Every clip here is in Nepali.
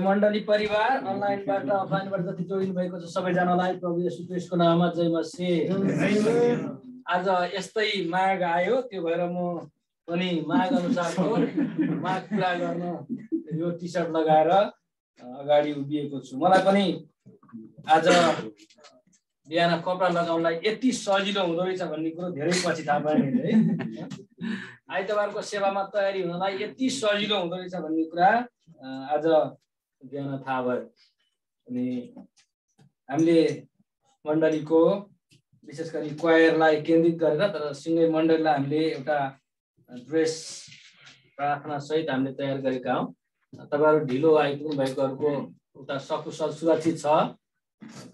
मण्डली परिवार अनलाइनबाट अफलाइनबाट जति जोडिनु भएको छ सबैजनालाई प्रभु येशू ख्रीष्टको नाममा जय मसीह। आज यस्तै माग आयो, त्यो भएर म पनि माग अनुसारको माग पुरा गर्न यो टी सर्ट लगाएर अगाडि उभिएको छु। मलाई पनि आज बिहान कपडा लगाउनलाई यति सजिलो हुँदो रहेछ भन्ने कुरो धेरै पछि थाहा पाएँ है। आइतबारको सेवामा तयारी हुनलाई यति सजिलो हुँदो रहेछ भन्ने कुरा आज बिहान थाहा भयो। अनि हामीले मण्डलीको विशेष गरी क्वायरलाई केन्द्रित गरेर तर सिँगै मण्डलीलाई हामीले एउटा ड्रेस प्रार्थना सहित हामीले तयार गरेका हौँ। तपाईँहरू ढिलो आइपुग्नु भएकोहरूको उता सकुशल सुरक्षित छ,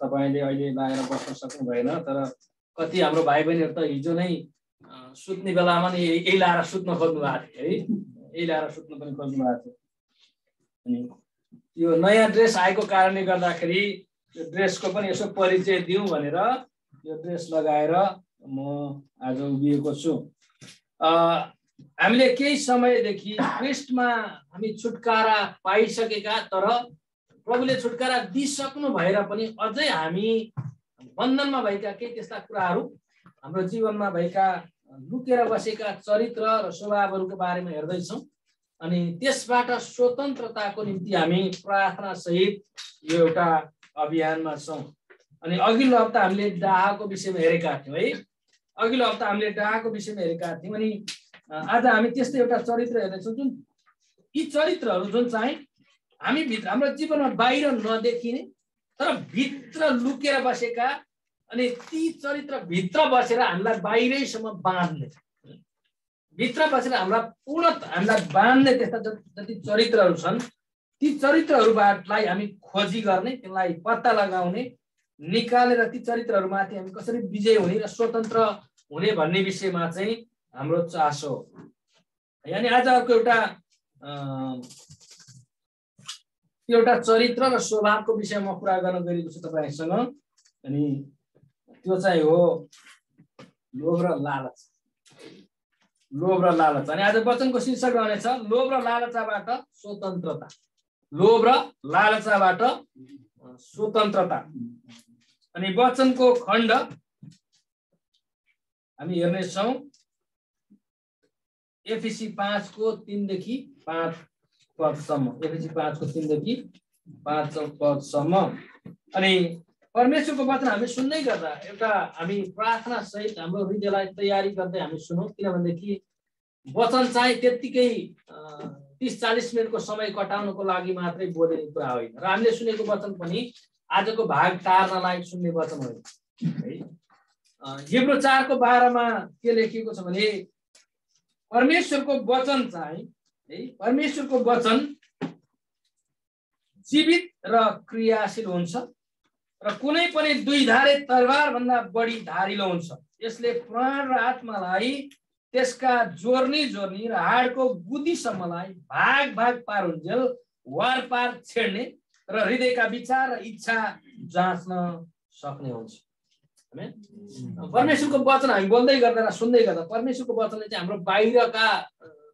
तपाईँले अहिले लागेर बस्न सक्नु भएन। तर कति हाम्रो भाइ बहिनीहरू त हिजो नै सुत्ने बेलामा नि यही लाएर सुत्न खोज्नु भएको थियो है, यही लाएर सुत्न पनि खोज्नु भएको थियो। अनि यो नयाँ ड्रेस आएको कारणले गर्दाखेरि यो ड्रेसको पनि यसो परिचय दिउँ भनेर यो ड्रेस लगाएर म आज उभिएको छु। हामीले केही समयदेखि ख्रीष्टमा हामी छुटकारा पाइसकेका, तर प्रभुले छुटकारा दिइसक्नु भएर पनि अझै हामी बन्धनमा भएका केही त्यस्ता कुराहरू हाम्रो जीवनमा भएका लुकेर बसेका चरित्र र स्वभावहरूको बारेमा हेर्दैछौँ। अनि त्यसबाट स्वतन्त्रताको निम्ति हामी प्रार्थना सहित यो एउटा अभियानमा छौँ। अनि अघिल्लो हप्ता हामीले डाहाको विषयमा हेरेका थियौँ है, अघिल्लो हप्ता हामीले डाहाको विषयमा हेरेका थियौँ। अनि आज हामी त्यस्तै एउटा चरित्र हेर्दैछौँ, जुन यी चरित्रहरू जुन चाहिँ हामी भित्र हाम्रो जीवनमा बाहिर नदेखिने तर भित्र लुकेर बसेका, अनि ती चरित्र भित्र बसेर हामीलाई बाहिरैसम्म बाँध्ने, भित्र बसेर हामीलाई बाँध्ने त्यस्ता जति चरित्रहरू छन्, ती चरित्रहरूबाटलाई हामी खोजी गर्ने, त्यसलाई पत्ता लगाउने, निकालेर ती चरित्रहरूमाथि हामी कसरी विजय हुने र स्वतन्त्र हुने भन्ने विषयमा चाहिँ हाम्रो चासो हो। यानि आज अर्को एउटा चरित्र र स्वभावको विषयमा कुरा गर्न गएको छु तपाईँसँग। अनि त्यो चाहिँ हो लोभ र लालच। लोभ र लालच। अनि आज वचनको शीर्षक रहनेछ लोभ र लालचाबाट स्वतन्त्रता। लोभ र लालचाबाट स्वतन्त्रता। अनि वचनको खण्ड हामी हेर्नेछौँ एफिसी 5 को 3 देखि 5 पदसम्म। एफिसी 5 को 3 देखि 5 पदसम्म। अनि परमेश्वरको वचन हामी सुन्दै गर्दा एउटा हामी प्रार्थना सहित हाम्रो हृदयलाई तयारी गर्दै हामी सुनौँ, किनभनेदेखि वचन चाहिँ त्यत्तिकै 30-40 मिनटको समय कटाउनको लागि मात्रै बोलेको कुरा होइन, र हामीले सुनेको वचन पनि आजको भाग टार्नलाई सुन्ने वचन होइन है। हिब्रू 4 को 12 मा के लेखिएको छ भने परमेश्वरको वचन चाहिँ है, परमेश्वरको वचन जीवित र क्रियाशील हुन्छ र कुनै पनि दुईधारे तरबार भन्दा बढी धारिलो हुन्छ। यसले प्राण र आत्मालाई त्यसका जोर्नी र हाडको बुद्धिसम्मलाई भाग पारुन्जेल वार पार छेड्ने र हृदयका विचार र इच्छा जाँच्न सक्ने हुन्छ। परमेश्वरको वचन हामी बोल्दै गर्दा र सुन्दै गर्दा परमेश्वरको वचनले चाहिँ हाम्रो बाहिरका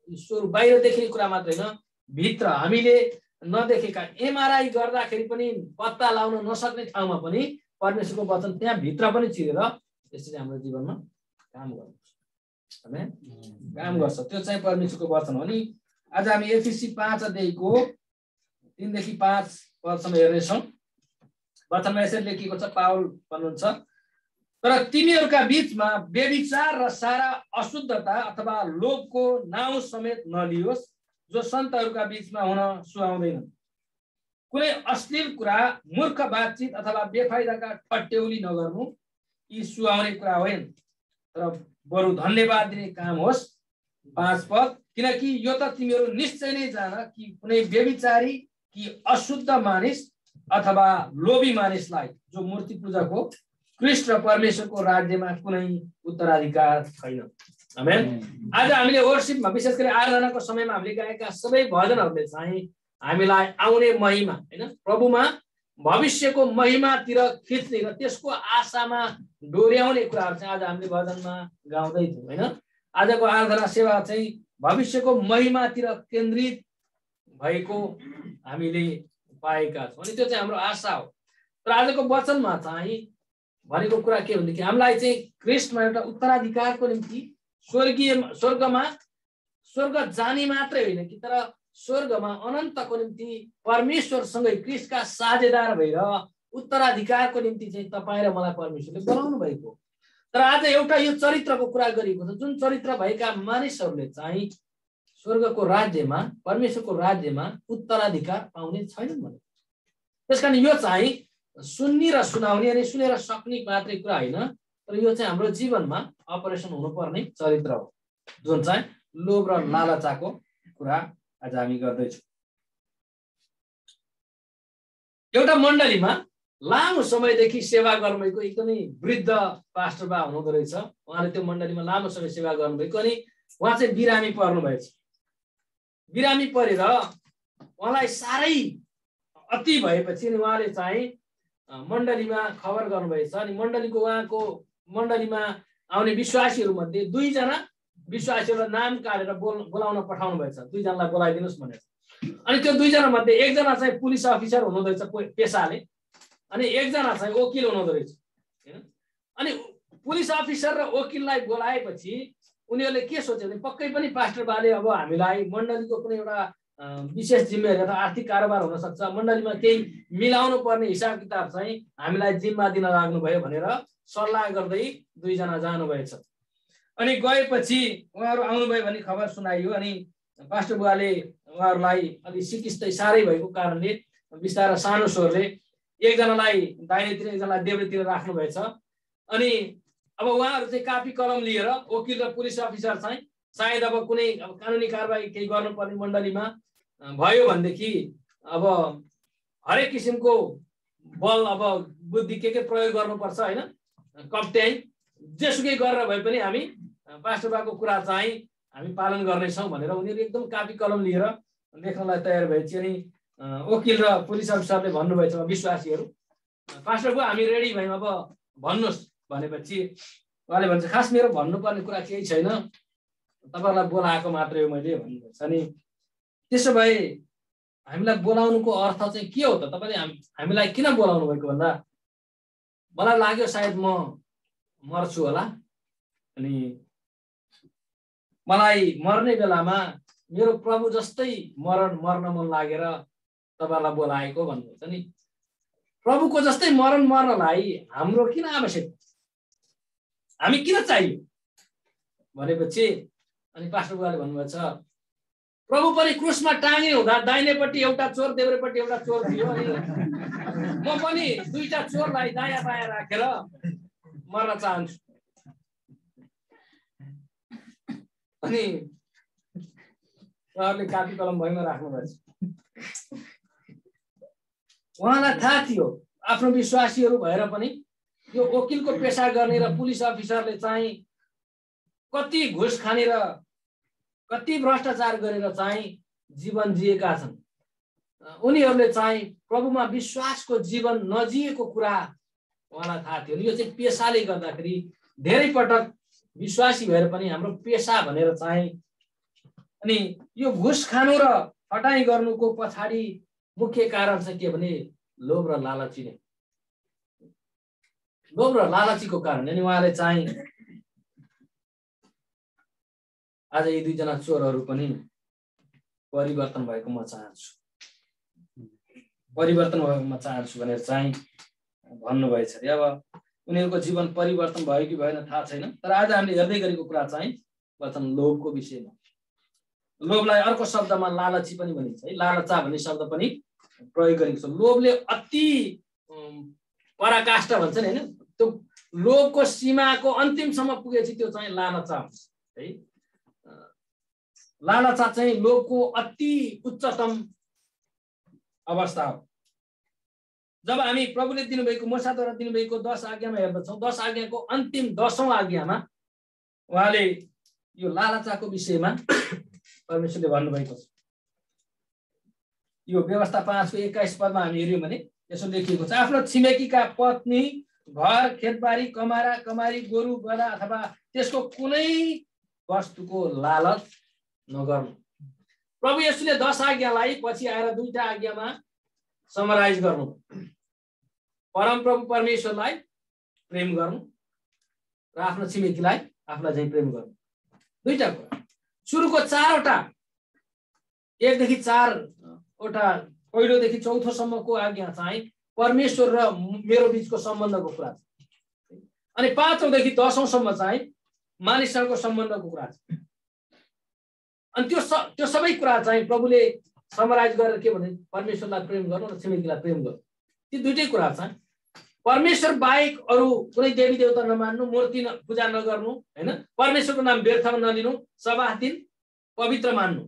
स्वरूप, बाहिर देखेको कुरा मात्रै होइन, भित्र हामीले नदेखेका एमआरआई गर्दाखेरि पनि पत्ता लाउन नसक्ने ठाउँमा पनि परमेश्वरको वचन त्यहाँ भित्र पनि छिरेर त्यसरी हाम्रो जीवनमा काम गर्छ, काम गर्छ। त्यो चाहिँ परमेश्वरको वचन हो। अनि आज हामी एफिसी 5 अध्यायको 3 देखि 5 पदसम्म हेर्नेछौँ। वचनमा यसरी लेखिएको छ, पावल भन्नुहुन्छ, तर तिमीहरूका बीचमा व्यभिचार र सारा अशुद्धता अथवा लोभको नाउँ समेत नलियोस्, जो सन्तहरूका बीचमा हुन सुहाउँदैन। कुनै अश्लील कुरा, मूर्ख बातचित अथवा बेफाइदाका ठट्यौली नगर्नु, यी सुहाउने कुरा होइन, तर बरु धन्यवाद दिने काम होस्। 5 पद, किनकि यो त तिमीहरू निश्चय नै जान कि कुनै व्यभिचारी कि अशुद्ध मानिस अथवा लोभी मानिसलाई, जो मूर्ति पूजक हो, ख्रीष्ट र परमेश्वरको राज्यमा कुनै उत्तराधिकार छैन। आमेन। आज हामीले वर्शिपमा विशेष गरी आराधनाको समयमा हामीले गाएका सबै भजनहरूले चाहिँ हामीलाई आउने महिमा हैन, प्रभुमा भविष्यको महिमातिर खिच्ने र त्यसको आशामा डोर्याउने कुराहरू चाहिँ आज हामीले भजनमा गाउँदै थियौँ हैन। आजको आराधना सेवा चाहिँ भविष्यको महिमातिर केन्द्रित भएको हामीले पाएका छौँ। अनि त्यो चाहिँ हाम्रो आशा हो। तर आजको वचनमा चाहिँ भनेको कुरा के भनेदेखि हामीलाई चाहिँ ख्रीष्टमा एउटा उत्तराधिकारको निम्ति स्वर्गमा स्वर्ग जाने मात्रै होइन कि तर स्वर्गमा अनन्तको निम्ति परमेश्वरसँगै ख्रीष्टका साझेदार भएर उत्तराधिकारको निम्ति चाहिँ तपाईँ र मलाई परमेश्वरले बोलाउनु भएको। तर आज एउटा यो चरित्रको कुरा गरिएको छ, जुन चरित्र भएका मानिसहरूले चाहिँ स्वर्गको राज्यमा परमेश्वरको राज्यमा उत्तराधिकार पाउने छैनन् भने। त्यसकारण यो चाहिँ सुन्ने र सुनाउने अनि सुनेर सक्ने मात्रै कुरा होइन, तर यो चाहिँ हाम्रो जीवनमा अपरेसन हुनुपर्ने चरित्र हो, जुन चाहिँ लोभ र लालचाको कुरा आज हामी गर्दैछौँ। एउटा मण्डलीमा लामो समयदेखि सेवा गर्नुभएको एकदमै वृद्ध पास्टर बा हुनुहुँदो रहेछ। उहाँले त्यो मण्डलीमा लामो समय सेवा गर्नुभएको अनि उहाँ चाहिँ बिरामी पर्नु भएछ। बिरामी परेर उहाँलाई साह्रै अति भएपछि अनि उहाँले चाहिँ मण्डलीमा खबर गर्नुभएछ। अनि उहाँको मण्डलीमा आउने विश्वासीहरू मध्ये 2 जना विश्वासीहरूलाई नाम काटेर बोलाउन पठाउनु भएछ, 2 जनालाई बोलाइदिनुहोस् भनेर। अनि त्यो 2 जना मध्ये 1 जना चाहिँ पुलिस अफिसर हुनुहुँदो रहेछ पेसाले, अनि 1 जना चाहिँ वकिल हुनुहुँदो रहेछ हैन। अनि पुलिस अफिसर र वकिललाई बोलाएपछि उनीहरूले के सोचे भने पक्कै पनि पास्टर बाले अब हामीलाई मण्डलीको कुनै एउटा विशेष जिम्मेवारी अथवा आर्थिक कारोबार हुन सक्छ, मण्डलीमा केही मिलाउनु पर्ने हिसाब किताब चाहिँ हामीलाई जिम्मा दिन लाग्नुभयो भनेर सल्लाह गर्दै 2 जना जानुभएछ। अनि गएपछि उहाँहरू आउनुभयो भने खबर सुनाइयो। अनि पास्टर बुवाले उहाँहरूलाई अलि सिकिस्तै साह्रै भएको कारणले बिस्तारै सानो स्वरले 1 जनालाई दाहिनेतिर 1 जनालाई देब्रेतिर राख्नुभएछ। अनि अब उहाँहरू चाहिँ कापी कलम लिएर वकिल र पुलिस अफिसर चाहिँ सायद अब कुनै कानुनी कारबाही केही गर्नुपर्ने मण्डलीमा भयो भनेदेखि अब हरेक किसिमको बल अब बुद्धि के प्रयोग गर्नुपर्छ होइन, कप्ट्याइ जेसुकै गरेर भए पनि हामी पास्टर बाको कुरा चाहिँ हामी पालन गर्नेछौँ भनेर उनीहरू एकदम कापी कलम लिएर लेख्नलाई तयार भएपछि अनि वकिल र पुलिस अफिसरले भन्नुभएछ विश्वासीहरू पास्टर बुवा हामी रेडी भयौँ अब भन्नुहोस् भनेपछि उहाँले भन्छ खास मेरो भन्नुपर्ने कुरा केही छैन, तपाईँहरूलाई बोलाएको मात्रै हो मैले भन्नुभएछ। अनि त्यसो भए हामीलाई बोलाउनुको अर्थ चाहिँ के हो त, तपाईँले हामीलाई किन बोलाउनु भएको भन्दा मलाई लाग्यो सायद म मर्छु होला, अनि मलाई मर्ने बेलामा मेरो प्रभु जस्तै मर्न मन लागेर तपाईँलाई बोलाएको भन्नुहुन्छ नि। प्रभुको जस्तै मर्नलाई हाम्रो किन आवश्यक, हामी किन चाहियो भनेपछि अनि पास्टर बुवाले भन्नुभएछ प्रभु पनि क्रुसमा टाँगे हुँदा दाहिनेपट्टि एउटा चोर देब्रेपट्टि एउटा चोर थियो, अनि म पनि 2टा चोरलाई दायाँ बायाँ राखेर मर्न चाहन्छु। अनि उहाँहरूले कापी कलम भैमा राख्नुभएछ। उहाँलाई थाहा थियो आफ्नो विश्वासीहरू भएर पनि यो वकिलको पेसा गर्ने र पुलिस अफिसरले चाहिँ कति घुस खाने र कति भ्रष्टाचार गरेर चाहिँ जीवन जिएका छन्। उनीहरूले चाहिँ प्रभुमा विश्वासको जीवन नजिएको कुरा उहाँलाई थाहा थियो। यो चाहिँ पेसाले गर्दाखेरि धेरै पटक विश्वासी भएर पनि हाम्रो पेसा भनेर चाहिँ अनि यो घुस खानु र हटाई गर्नुको पछाडि मुख्य कारण चाहिँ के भने लोभ र लालची नै, लोभ र लालचीको कारण। अनि उहाँले चाहिँ आज यी 2 जना चोरहरू पनि परिवर्तन भएको म चाहन्छु, परिवर्तन भएको म चाहन्छु भनेर चाहिँ भन्नुभएछ अरे। अब उनीहरूको जीवन परिवर्तन भयो कि भएन थाहा छैन, तर आज हामीले हेर्दै गरेको कुरा चाहिँ वचन लोभको विषयमा। लोभलाई अर्को शब्दमा लालची पनि भनिन्छ है, लालचा भन्ने शब्द पनि प्रयोग गरिएको छ। लोभले अति पराकाष्ठा भन्छ नि हैन, त्यो लोभको सीमाको अन्तिमसम्म पुगेपछि त्यो चाहिँ लालचा हुन्छ है। लालचा चाहिँ लोभको अति उच्चतम अवस्था हो। जब हामी प्रभुले दिनुभएको मूसाद्वारा दिनुभएको 10 आज्ञामा हेर्दछौँ, 10 आज्ञाको अन्तिम 10औं आज्ञामा उहाँले यो लालचाको विषयमा परमेश्वरले भन्नुभएको छ। यो व्यवस्था 5 को 21 पदमा हामी हेर्यौँ भने यसो लेखिएको छ, आफ्नो छिमेकीका पत्नी, घर, खेतबारी, कमारा, कमारी, गोरु, गधा अथवा त्यसको कुनै वस्तुको लालच नगर्नु। प्रभु येशूले 10 आज्ञालाई पछि आएर 2टा आज्ञामा समराइज गर्नु, परमप्रभु परमेश्वरलाई प्रेम गर्नु र आफ्नो छिमेकीलाई आफूलाई चाहिँ प्रेम गर्नु। दुईटा कुरा। सुरुको 4वटा 1 देखि 4वटा पहिलोदेखि 4थोसम्मको आज्ञा चाहिँ परमेश्वर र मेरो बीचको सम्बन्धको कुरा छ। अनि 5औँदेखि 10औँसम्म चाहिँ मानिससँगको सम्बन्धको कुरा छ। अनि त्यो सबै कुरा चाहिँ प्रभुले समराइज गरेर के भने परमेश्वरलाई प्रेम गर्नु र छिमेकीलाई प्रेम गर्नु। ती दुईटै कुरा छन्। परमेश्वर बाहेक अरू कुनै देवी देवता नमान्नु, मूर्ति पूजा नगर्नु, हैन, परमेश्वरको नाम व्यर्थमा नलिनु, सबाह दिन पवित्र मान्नु।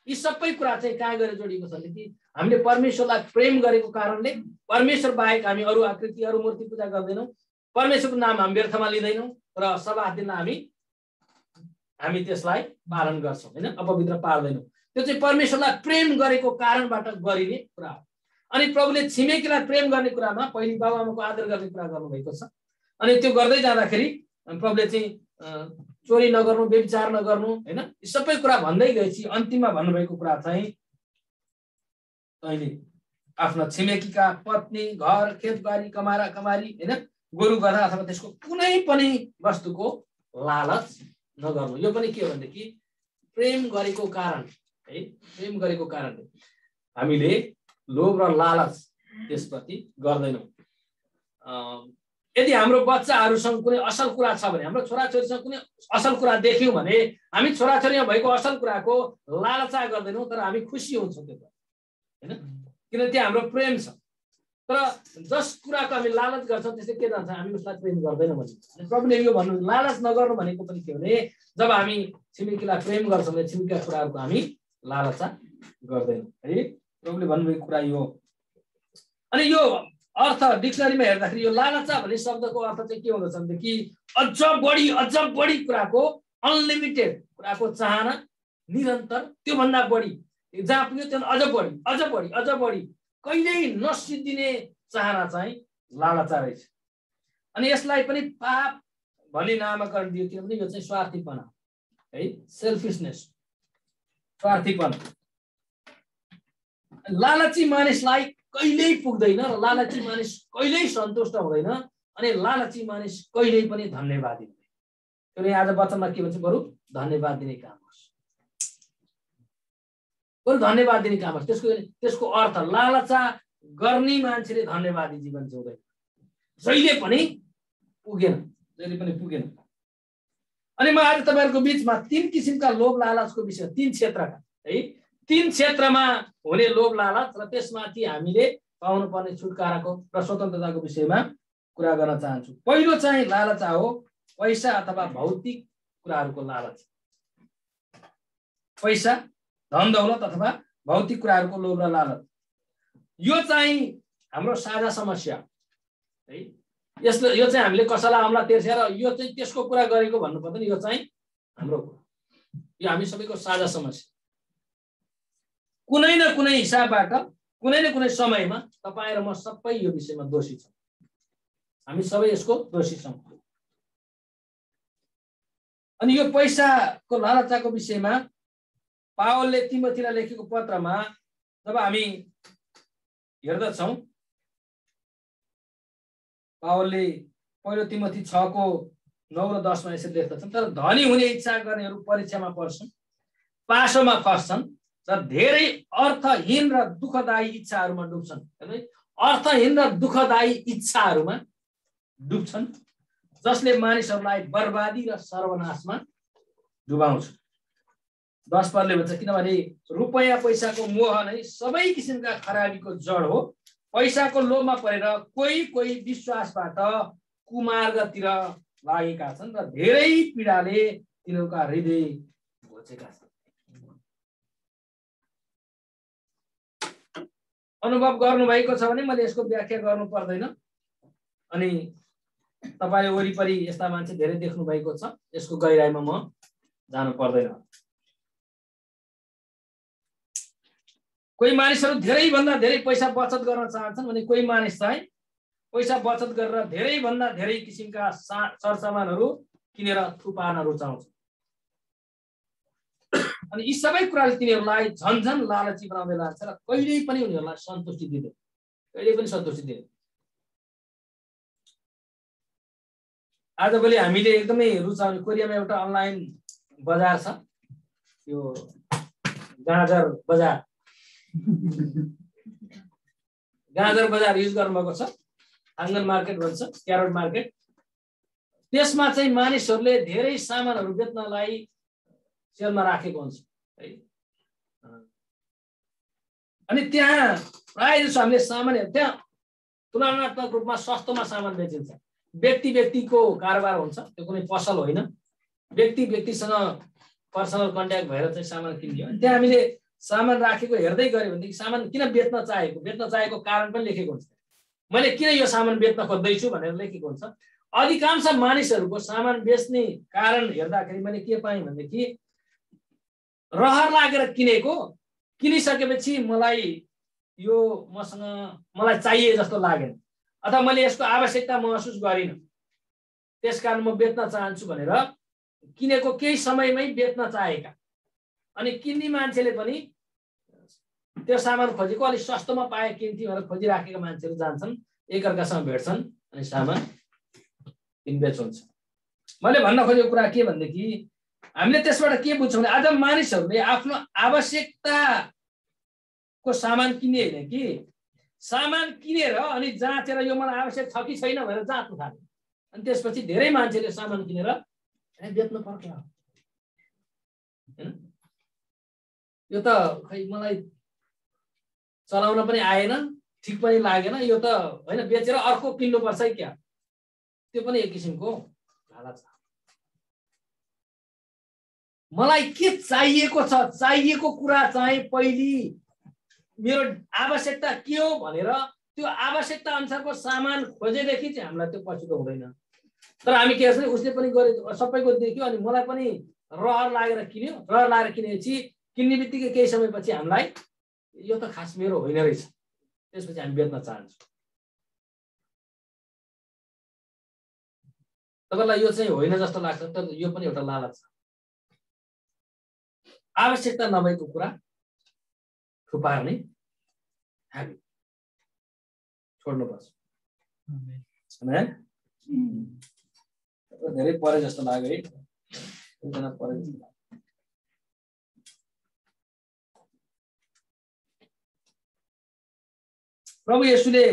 यी सबै कुरा चाहिँ कहाँ गएर जोडिएको छ कि हामीले परमेश्वरलाई प्रेम गरेको कारणले परमेश्वर बाहेक हामी अरू आकृति अरू मूर्ति पूजा गर्दैनौँ, परमेश्वरको नाम हामी व्यर्थमा लिँदैनौँ र सबाह दिन हामी त्यसलाई पालन गर्छौँ, हैन, अपवित्र पार्दैनौँ। त्यो चाहिँ परमेश्वरलाई प्रेम गरेको कारणबाट गरिने कुरा हो। अनि प्रभुले छिमेकीलाई प्रेम गर्ने कुरामा पहिले बाबुआमाको आदर गर्ने कुरा गर्नुभएको छ। अनि त्यो गर्दै जाँदाखेरि प्रभुले चाहिँ चोरी नगर्नु, व्यभिचार नगर्नु, हैन, यी सबै कुरा भन्दै गएपछि अन्तिममा भन्नुभएको कुरा चाहिँ तैँले आफ्नो छिमेकीका पत्नी, घर, खेतबारी, कमारा कमारी, हैन, गोरु गधा अथवा त्यसको कुनै पनि वस्तुको लालच नगर्नु। यो पनि के हो भनेदेखि प्रेम गरेको कारण है, प्रेम गरेको कारणले हामीले लोभ र लालच त्यसप्रति गर्दैनौँ। यदि हाम्रो बच्चाहरूसँग कुनै असल कुरा छ भने, हाम्रो छोराछोरीसँग कुनै असल कुरा देख्यौँ भने हामी छोराछोरीमा भएको असल कुराको लालचा गर्दैनौँ, तर हामी खुसी हुन्छौँ त्यो, हैन, किनभने त्यो हाम्रो प्रेम छ। तर जस कुराको हामी लालच गर्छौँ त्यसले के जान्छ, हामी उसलाई प्रेम गर्दैनौँ भने। प्रभुले यो भन्नु लालच नगर्नु भनेको पनि के भने जब हामी छिमेकीलाई प्रेम गर्छौँ भने छिमेकीका कुराहरूको हामी लालचा गर्दैनौँ है। प्रभुले भन्नुभएको कुरा यो। अनि यो अर्थ डिक्सनरीमा हेर्दाखेरि यो लालचा भन्ने शब्दको अर्थ चाहिँ के हुँदछ भनेदेखि अझ बढी कुराको, अनलिमिटेड कुराको चाहना, निरन्तर, त्योभन्दा बढी, जहाँ पुग्यो त्यो अझ बढी कहिल्यै नसिद्धिने चाहना चाहिँ लालचा रहेछ। अनि यसलाई पनि पाप भन्ने नामकरण दियो किनभने यो चाहिँ स्वार्थीपना है, सेल्फिसनेस, स्वार्थीपना। लालची मानिसलाई कहिल्यै पुग्दैन र लालची मानिस कहिल्यै सन्तुष्ट हुँदैन अनि लालची मानिस कहिल्यै पनि धन्यवादी हुँदैन। किनभने आज वचनमा के भन्छ, बरु धन्यवाद दिने काम होस्, बरु धन्यवाद दिने काम होस्। त्यसको अर्थ लालचा गर्ने मान्छेले धन्यवादी जीवन जिउँदैन, जहिले पनि पुगेन। अनि म आज तपाईहरुको बीचमा 3 किसिमका लोभ लालचको विषय, 3 क्षेत्रका है, 3 क्षेत्रमा हुने लोभ लालच र त्यसमाथि हामीले पाउनुपर्ने छुटकाराको र स्वतन्त्रताको विषयमा कुरा गर्न चाहन्छु। पहिलो चाहिँ लालचा हो पैसा अथवा भौतिक कुराहरूको लालच। पैसा, धन दौलत अथवा भौतिक कुराहरूको लोभ र लालच यो चाहिँ हाम्रो साझा समस्या है। यो चाहिँ हामीले कसैलाई अमला तेर्सेर यो चाहिँ त्यसको कुरा गरेको भन्नु पर्दैन, यो चाहिँ हाम्रो कुरा, यो हामी सबैको साझा समस्या। कुनै न कुनै हिसाबबाट कुनै न कुनै समयमा तपाईं र म सबै यो विषयमा दोषी छौँ, हामी सबै यसको दोषी छौँ। अनि यो पैसाको लालचाको विषयमा पावलले तिमोथीलाई लेखेको पत्रमा जब हामी हेर्दछौँ, पावलले पहिलो तिमोथी 6:9 र 10 मा यसरी लेख्दछन्, तर धनी हुने इच्छा गर्नेहरू परीक्षामा पर्छन्, पासोमा फस्छन् र धेरै अर्थहीन र दुःखदायी इच्छाहरूमा डुब्छन्। अर्थहीन र दुःखदायी इच्छाहरूमा डुब्छन् जसले मानिसहरूलाई बर्बादी र सर्वनाशमा डुबाउँछ। 10 पदले भन्छ, किनभने रुपैयाँ पैसाको मोह नै सबै किसिमका खराबीको जड हो। पैसाको लोभमा परेर कोही विश्वासबाट कुमार्गतिर लागेका छन् र धेरै पीडाले तिनीहरूका हृदय घोचेका छन्। अनुभव गर्नुभएको छ भने मैले यसको व्याख्या गर्नु पर्दैन। अनि तपाईले वरिपरि यस्ता मान्छे धेरै देख्नु भएको छ, यसको गहिराइमा म जानु पर्दैन। कोही मानिसहरू धेरै भन्दा धेरै पैसा बचत गर्न चाहन्छन् भने कोही मानिस चाहिँ पैसा बचत गरेर धेरै भन्दा धेरै किसिमका सरसामानहरू किनेर थुपार्न रुचाउँछन्। अनि यी सबै कुराले तिनीहरूलाई झन्झन लालची बनाउँदै लाग्छ र कहिल्यै पनि उनीहरूलाई सन्तुष्टि दिँदैन। कहिले पनि सन्तुष्टि दिँदैन। आजभोलि हामीले एकदमै रुचाउने कोरियामा एउटा अनलाइन बजार छ, यो गाजर बजार युज गर्नुभएको छ, हाङ्गन मार्केट भन्छ, क्यारोट मार्केट। त्यसमा चाहिँ मानिसहरूले धेरै सामानहरू बेच्नलाई सेलमा राखेको हुन्छ है। अनि त्यहाँ प्रायः जसो हामीले सामानहरू त्यहाँ तुलनात्मक रूपमा सस्तोमा सामान बेचिन्छ। व्यक्ति व्यक्तिको कारोबार हुन्छ, त्यो कुनै पसल होइन। व्यक्ति व्यक्तिसँग पर्सनल कन्ट्याक्ट भएर चाहिँ सामान किनियो। त्यहाँ हामीले सामान राखेको हेर्दै गऱ्यो भनेदेखि सामान किन बेच्न चाहेको कारण पनि लेखेको हुन्छ। मैले किन यो सामान बेच्न खोज्दैछु भनेर लेखेको हुन्छ। अधिकांश मानिसहरूको सामान बेच्ने कारण हेर्दाखेरि मैले के पाएँ भनेदेखि रहर लागेर किनेको, किनिसकेपछि मलाई चाहिए जस्तो लागेन अथवा मैले यसको आवश्यकता महसुस गरिनँ, त्यसकारण म बेच्न चाहन्छु भनेर किनेको केही समयमै बेच्न चाहेका। अनि किन्ने मान्छेले पनि त्यो सामान खोजेको अलिक सस्तोमा पाए किन्थ्यो भनेर खोजिराखेका मान्छेहरू जान्छन्, एकअर्कासँग भेट्छन् अनि सामान किनबेच हुन्छ। मैले भन्न खोजेको कुरा के भनेदेखि हामीले त्यसबाट के बुझ्छौँ भने आज मानिसहरूले आफ्नो आवश्यकताको सामान किन्ने होइन कि सामान किनेर अनि जाँचेर यो मलाई आवश्यक छ कि छैन भनेर जाँच्नु थाल्यो। अनि त्यसपछि धेरै मान्छेले सामान किनेर बेच्नु पर्छ। यो त खै मलाई चलाउन पनि आएन, ठिक पनि लागेन, यो त होइन बेचेर अर्को किन्नुपर्छ है क्या। त्यो पनि एक किसिमको लालच। मलाई के चाहिएको छ, चाहिएको कुरा चाहिँ पहिले मेरो आवश्यकता के हो भनेर त्यो आवश्यकता अनुसारको सामान खोजेदेखि चाहिँ हामीलाई त्यो पछुतो हुँदैन। तर हामी के गर्छौँ, उसले पनि गरे सबैको देख्यो अनि मलाई पनि रहर लागेर किन्यो। रहर लागेर किनेपछि किन्ने बित्तिकै केही समयपछि हामीलाई यो त खास मेरो होइन रहेछ, त्यसपछि हामी बेच्न चाहन्छौँ। तपाईँलाई यो चाहिँ होइन जस्तो लाग्छ, तर यो पनि एउटा लालच छ। आवश्यकता नभएको कुरा थुपार्ने हामी छोड्नुपर्छ। धेरै परे जस्तो लाग्यो है, परे जस्तो लाग्यो। प्रभु येशूले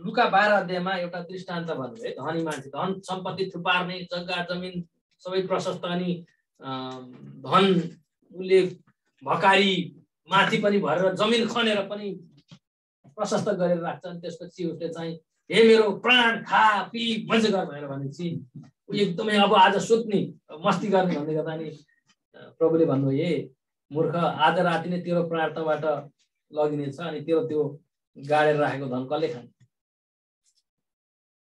लुका 12 अध्यायमा एउटा दृष्टान्त भन्नुभयो। धनी मान्छे धन सम्पत्ति थुपार्ने, जग्गा जमिन सबै प्रशस्त अनि धन उसले भकारी माथि पनि भरेर जमिन खनेर पनि प्रशस्त गरेर राख्छ। अनि त्यसपछि उसले चाहिँ हे मेरो प्राण खा पी मजा गर भनेर भनेपछि ऊ एकदमै अब आज सुत्ने मस्ती गर्ने भन्दै गर्दा नि प्रभुले भन्नुभयो हे मूर्ख, आज राति नै तेरो प्राण तँबाट लगिनेछ अनि तेरो त्यो गाडेर राखेको धन कसले खाने।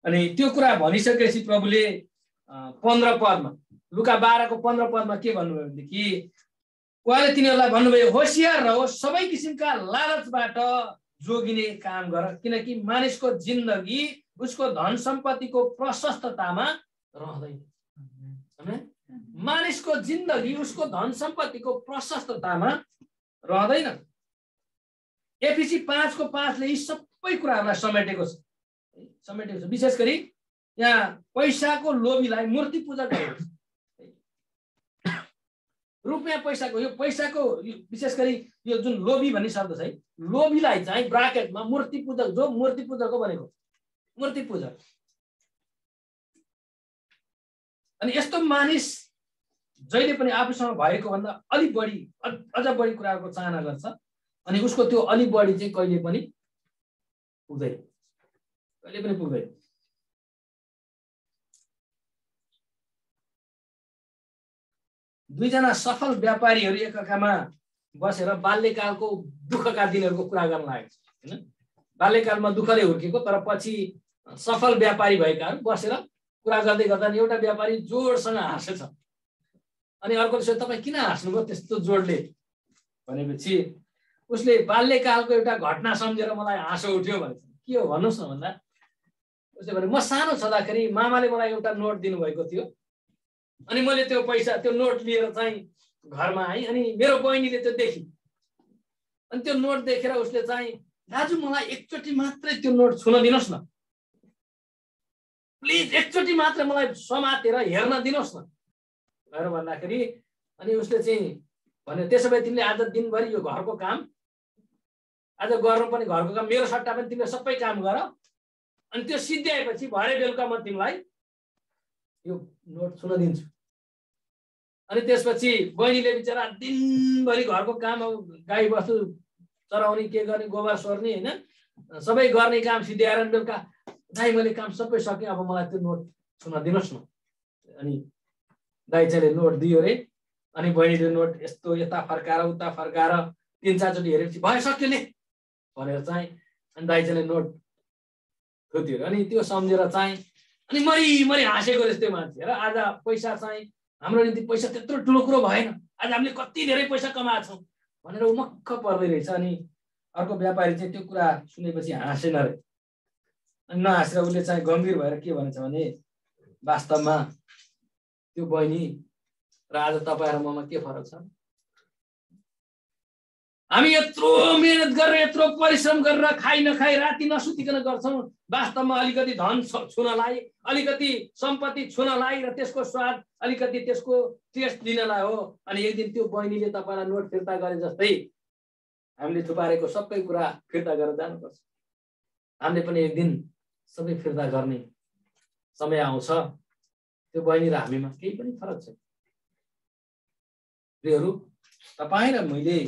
अनि त्यो कुरा भनिसकेपछि प्रभुले 15 पदमा लुका 12 को 15 पदमा के भन्नुभयो भनेदेखि उहाँले तिनीहरूलाई भन्नुभयो होसियार रहो, सबै किसिमका लालचबाट जोगिने काम गर, किनकि मानिसको जिन्दगी उसको धन सम्पत्तिको प्रशस्ततामा रहँदैन। मानिसको जिन्दगी उसको धन सम्पत्तिको प्रशस्ततामा रहँदैन। एफिसी 5 को 5 ले यी सबै कुराहरूलाई समेटेको छ। विशेष गरी यहाँ पैसाको लोभीलाई मूर्ति पूजा गरेको छ। रुपियाँ पैसाको यो पैसाको विशेष गरी यो जुन लोभी भन्ने शब्द छ है, लोभीलाई चाहिँ ब्राकेटमा मूर्ति पूजक, जो मूर्ति पूजकको बनेको मूर्ति पूजक। अनि यस्तो मानिस जहिले पनि आफूसँग भएको भन्दा अलि बढी अझ बढी कुराको चाहना गर्छ अनि उसको त्यो अलि बढी चाहिँ कहिले पनि पुग्दैन, कहिले पनि पुग्दैन। दुईजना सफल व्यापारीहरू एकअर्कामा बसेर बाल्यकालको दुःखका दिनहरूको कुरा गर्न लागेको छ हैन। बाल्यकालमा दुःखले हुर्केको तर पछि सफल व्यापारी भएकाहरू बसेर कुरा गर्दै गर्दा एउटा व्यापारी जोडसँग हाँसेछ अनि अर्कोले सोध्यो तपाईँ किन हाँस्नुभयो त्यस्तो जोडले भनेपछि उसले बाल्यकालको एउटा घटना सम्झेर मलाई हाँसो उठ्यो भनेछ। के हो भन्नुहोस् न भन्दा उसले भने म सानो छँदाखेरि मामाले मलाई एउटा नोट दिनुभएको थियो अनि मैले त्यो पैसा त्यो नोट लिएर चाहिँ घरमा आएँ अनि मेरो बहिनीले त्यो देखी अनि त्यो नोट देखेर उसले चाहिँ दाजु मलाई एकचोटि मात्रै त्यो नोट छुन दिनुहोस् न, प्लिज एकचोटि मात्र मलाई समातेर हेर्न दिनुहोस् न भनेर भन्दाखेरि अनि उसले चाहिँ भने त्यसो भए तिमीले आज दिनभरि यो घरको काम आज गर्नु पनि घरको काम मेरो सट्टा पनि तिमीले सबै काम गर, अनि त्यो सिद्ध्याएपछि भरे बेलुका म तिमीलाई यो नोट छुन दिन्छु। अनि त्यसपछि बहिनीले बिचरा दिनभरि घरको काम गाई बस्तु चराउने के गर्ने गोबर सोर्ने होइन सबै गर्ने काम सिद्ध्याएर बेलुका दाइ मैले काम सबै सकेँ अब मलाई त्यो नोट छुन दिनुहोस् न। अनि दाइ चाहिँ नोट दियो रे। अनि बहिनीले नोट यस्तो यता फर्काएर उता फर्काएर 3-4 चोटि हेरेपछि भयो सक्यो ले भनेर चाहिँ अनि दाइ चाहिँ नोट थुत्यो। अनि त्यो सम्झेर चाहिँ अनि मरी हाँसेको रहेछ त्यो मान्छे। र आज पैसा चाहिँ हाम्रो निम्ति पैसा त्यत्रो ठुलो कुरो भएन, आज हामीले कति धेरै पैसा कमाएछौँ भनेर ऊ मक्ख पर्दै रहेछ। अनि अर्को व्यापारी चाहिँ त्यो कुरा सुनेपछि हाँसेन रे। अनि नहाँसेर उसले चाहिँ गम्भीर भएर के भन्छ भने वास्तवमा त्यो बहिनी र आज तपाईँ र ममा के फरक छ? हामी यत्रो मेहनत गरेर यत्रो परिश्रम गरेर खाइ नखाइ राति नसुतिकन गर्छौँ वास्तवमा अलिकति धन छुनलाई, अलिकति सम्पत्ति छुनलाई र त्यसको स्वाद अलिकति त्यसको टेस्ट लिनलाई हो। अनि एक दिन त्यो बहिनीले तपाईँलाई नोट फिर्ता गरे जस्तै हामीले थुपारेको सबै कुरा फिर्ता गरेर जानुपर्छ। हामीले पनि एक दिन सबै फिर्ता गर्ने समय आउँछ। त्यो बहिनी र हामीमा केही पनि फरक छैन। प्रियहरू, तपाईँ र मैले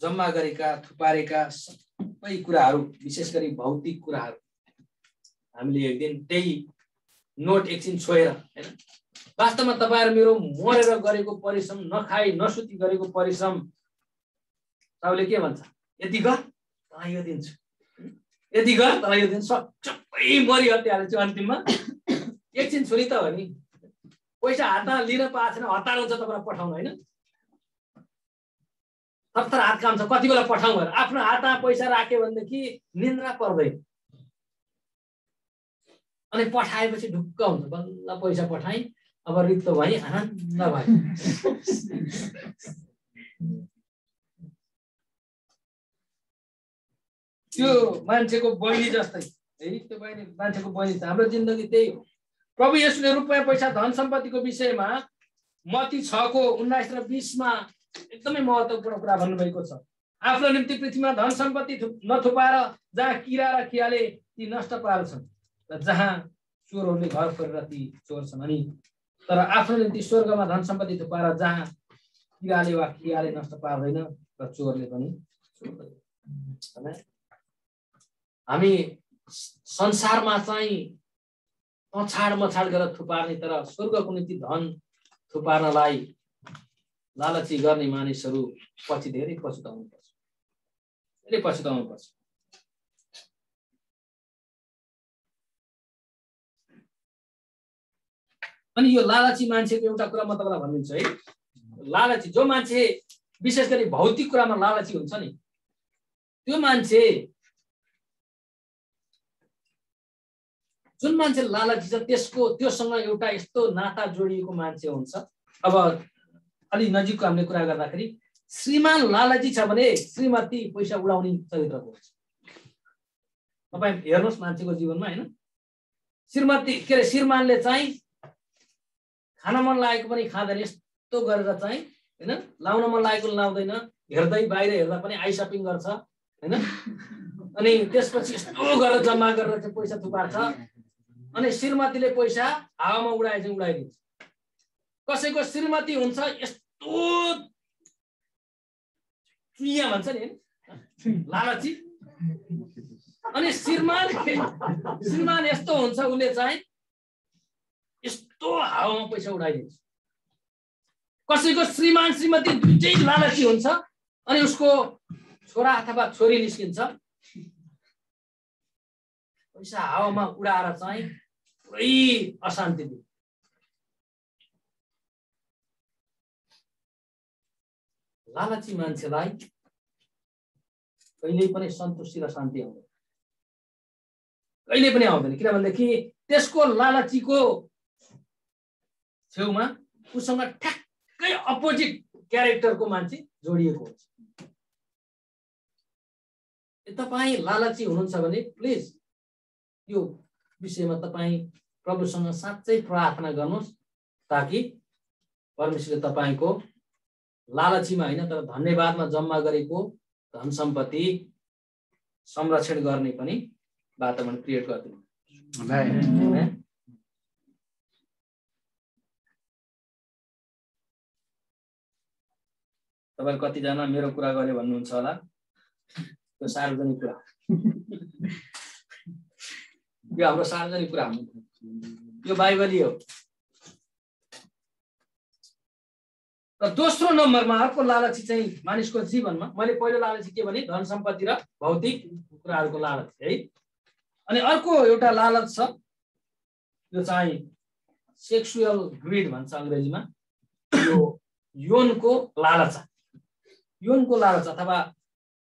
जम्मा गरेका थुपारेका सबै कुराहरू विशेष गरी भौतिक कुराहरू हामीले एक दिन त्यही नोट एकछिन छोएर हैन वास्तवमा तपाईँ र मेरो मरेर गरेको परिश्रम नखाई नसुती गरेको परिश्रम तपाईँले के भन्छ यति गर तँलाई यो दिन्छु, यति गर तँलाई यो दिन्छु, सबै मरिहत्यालेछु अन्तिममा एकछिन छोरी त हो नि पैसा हातमा लिन पाएको छैन हतार हुन्छ तपाईँलाई पठाउनु होइन थरथर हात काम्छ कति बेला पठाउँ भनेर आफ्नो हातमा पैसा राख्यो भनेदेखि निन्द्रा पर्दैन। अनि पठाएपछि ढुक्क हुन्छ बल्ल पैसा पठाएँ अब रित्त भएँ आनन्द भयो। त्यो मान्छेको बहिनी जस्तै है त्यो बहिनी मान्छेको बहिनी छ। हाम्रो जिन्दगी त्यही हो। प्रभु येशूले रुपैयाँ पैसा धन सम्पत्तिको विषयमा मत्ती 6 को 19 र 20 मा एकदमै महत्त्वपूर्ण कुरा भन्नुभएको छ। आफ्नो निम्ति पृथ्वीमा धन सम्पत्ति नथुपाएर जहाँ किरा र खियाले ती नष्ट पार्छन् र जहाँ चोरहरूले घर फोरेर ती चोर्छन्, अनि तर आफ्नो निम्ति स्वर्गमा धन सम्पत्ति थुपाएर जहाँ किराले वा खियाले नष्ट पार्दैन र चोरले पनि चोर्दैन। हामी संसारमा चाहिँ अछाड मछाड गरेर थुपार्ने तर स्वर्गको निम्ति धन थुपार्नलाई लालची गर्ने मानिसहरू पछि धेरै पछुताउनुपर्छ, धेरै पछुताउनुपर्छ। अनि यो लालची मान्छेको एउटा कुरा म तपाईँलाई भनिदिन्छु है। लालची जो मान्छे विशेष गरी भौतिक कुरामा लालची हुन्छ नि त्यो मान्छे जुन मान्छे लालची छ त्योसँग एउटा यस्तो नाता जोडिएको मान्छे हुन्छ। अब अलि नजिकको हामीले कुरा गर्दाखेरि श्रीमान लालची छ भने श्रीमती पैसा उडाउने चरित्रको हुन्छ। तपाईँ हेर्नुहोस् मान्छेको जीवनमा होइन श्रीमती के अरे श्रीमानले चाहिँ खान मन लागेको पनि खाँदैन यस्तो गरेर चाहिँ होइन लाउन मन लागेको लाउँदैन हेर्दै बाहिर हेर्दा पनि आई सपिङ गर्छ होइन अनि त्यसपछि यस्तो गरेर जम्मा गरेर चाहिँ पैसा थुपार्छ अनि श्रीमतीले पैसा हावामा उडाए चाहिँ उडाइदिन्छ। कसैको श्रीमती हुन्छ यस्तो चुइया भन्छ नि लालची अनि श्रीमान यस्तो हुन्छ उसले चाहिँ यस्तो हावामा पैसा उडाइदिन्छ। कसैको श्रीमान श्रीमती दुईटै लालची हुन्छ अनि उसको छोरा अथवा छोरी निस्किन्छ पैसा हावामा उडाएर चाहिँ पुरै अशान्ति दिन्छ। लालची मान्छेलाई कहिल्यै पनि सन्तुष्टि र शान्ति आउँदैन, कहिले पनि आउँदैन। किनभनेदेखि त्यसको लालचीको छेउमा उसँग ठ्याक्कै अपोजिट क्यारेक्टरको मान्छे जोडिएको हुन्छ। तपाईँ लालची हुनुहुन्छ भने प्लिज यो विषयमा तपाईँ प्रभुसँग साँच्चै प्रार्थना गर्नुहोस्, ताकि परमेश्वरले तपाईँको लालचीमा होइन तर धन्यवादमा जम्मा गरेको धन सम्पत्ति संरक्षण गर्ने पनि वातावरण क्रिएट गरिदिनु। तपाईँ कतिजना मेरो कुरा गरे भन्नुहुन्छ होला, यो सार्वजनिक कुरा, यो हाम्रो सार्वजनिक कुरा हो, यो बाइबली हो। र दोस्रो नम्बरमा अर्को लालची चाहिँ मानिसको जीवनमा, मैले पहिलो लालची के भने धन सम्पत्ति र भौतिक कुराहरूको लालच है। अनि अर्को एउटा लालच छ, यो चाहिँ सेक्सुअल ग्रिड भन्छ अङ्ग्रेजीमा, यो यौनको लालच। यौनको लालच अथवा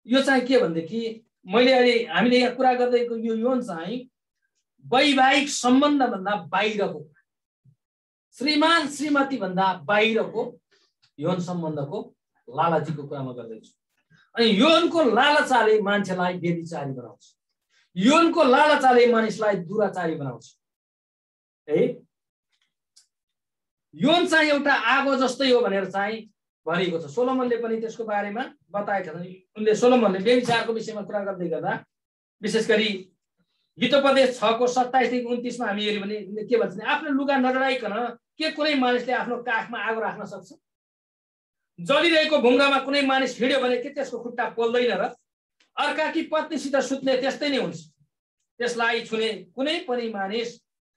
यो चाहिँ के भनेदेखि मैले अहिले हामीले यहाँ कुरा गर्दैको यो यौन चाहिँ वैवाहिक सम्बन्ध भन्दा बाहिरको, श्रीमान श्रीमती भन्दा बाहिरको यौन सम्बन्धको लालचीको कुरामा गर्दैछु। अनि यौनको लालचाले मान्छेलाई व्यभिचारी बनाउँछ, यौनको लालचाले मानिसलाई दुराचारी बनाउँछ है। यौन चाहिँ एउटा आगो जस्तै हो भनेर चाहिँ भनिएको छ। सोलोमनले पनि त्यसको बारेमा बताएका छन्। उनले सोलोमनले व्यभिचारको विषयमा कुरा गर्दै गर्दा विशेष गरी हितोपदेश 6:27-29 हामी हेर्यो भने के भन्छ भने आफ्नो लुगा नडराइकन के कुनै मानिसले आफ्नो काखमा आगो राख्न सक्छ? जलिरहेको भुङ्गामा कुनै मानिस हिँड्यो भने के त्यसको खुट्टा पोल्दैन र? अर्काकी पत्नीसित सुत्ने त्यस्तै नै हुन्छ, त्यसलाई छुने कुनै पनि मानिस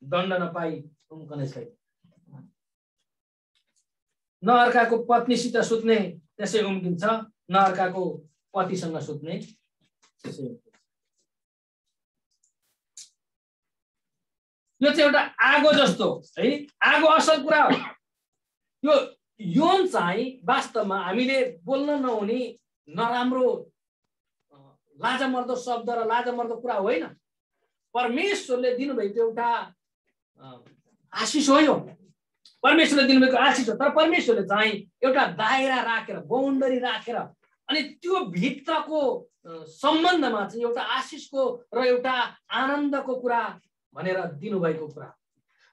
दण्ड नपाई उम्कने छैन। न अर्काको पत्नीसित सुत्ने त्यसै उम्किन्छ, न अर्काको पतिसँग सुत्ने त्यसै उम्किन्छ। यो चाहिँ एउटा आगो जस्तो है, आगो असल कुरा हो। यो यौन चाहिँ वास्तवमा हामीले बोल्न नहुने नराम्रो लाजमर्दो शब्द र लाजमर्दो कुरा होइन। परमेश्वरले दिनुभएको एउटा आशिष हो, यो परमेश्वरले दिनुभएको आशिष हो। तर परमेश्वरले चाहिँ एउटा दायरा राखेर, बाउन्डरी राखेर, अनि त्यो भित्रको सम्बन्धमा चाहिँ एउटा आशिषको र एउटा आनन्दको कुरा भनेर दिनुभएको कुरा।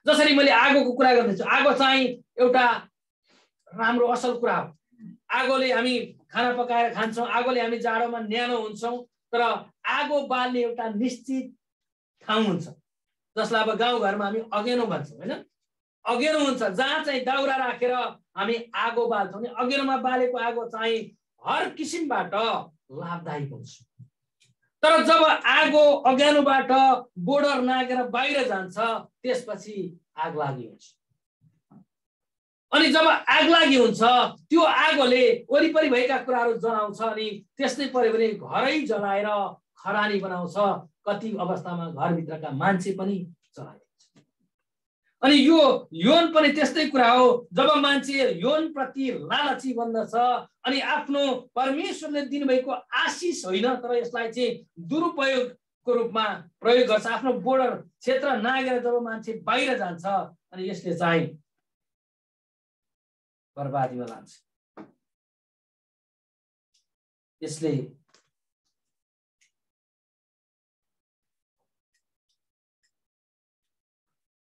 जसरी मैले आगोको कुरा गर्दैछु, आगो चाहिँ एउटा राम्रो असल कुरा हो। आगोले हामी खाना पकाएर खान्छौँ, आगोले हामी जाडोमा न्यानो हुन्छौँ। तर आगो बाल्ने एउटा निश्चित ठाउँ हुन्छ, जसलाई अब गाउँघरमा हामी अगेनो भन्छौँ होइन। अगेनो हुन्छ जहाँ चाहिँ दाउरा राखेर हामी आगो बाल्छौँ। अनि अगेनोमा बालेको आगो चाहिँ हर किसिमबाट लाभदायक हुन्छ। तर जब आगो अज्ञानोबाट बोर्डर नागेर बाहिर जान्छ, त्यसपछि आगलागी हुन्छ। अनि जब आगलागी हुन्छ, त्यो आगोले वरिपरि भएका कुराहरू जलाउँछ। अनि त्यस्तै पर्यो भने घरै जलाएर खरानी बनाउँछ, कति अवस्थामा घरभित्रका मान्छे पनि जलाइन्छ। अनि यो यौन पनि त्यस्तै कुरा हो। जब मान्छे यौन प्रति लालची बन्दछ अनि आफ्नो परमेश्वरले दिनुभएको आशिष होइन तर यसलाई चाहिँ दुरुपयोगको रूपमा प्रयोग गर्छ, आफ्नो बोर्डर क्षेत्र नागेर जब मान्छे बाहिर जान्छ, अनि यसले चाहिँ बर्बादीमा लान्छ। यसले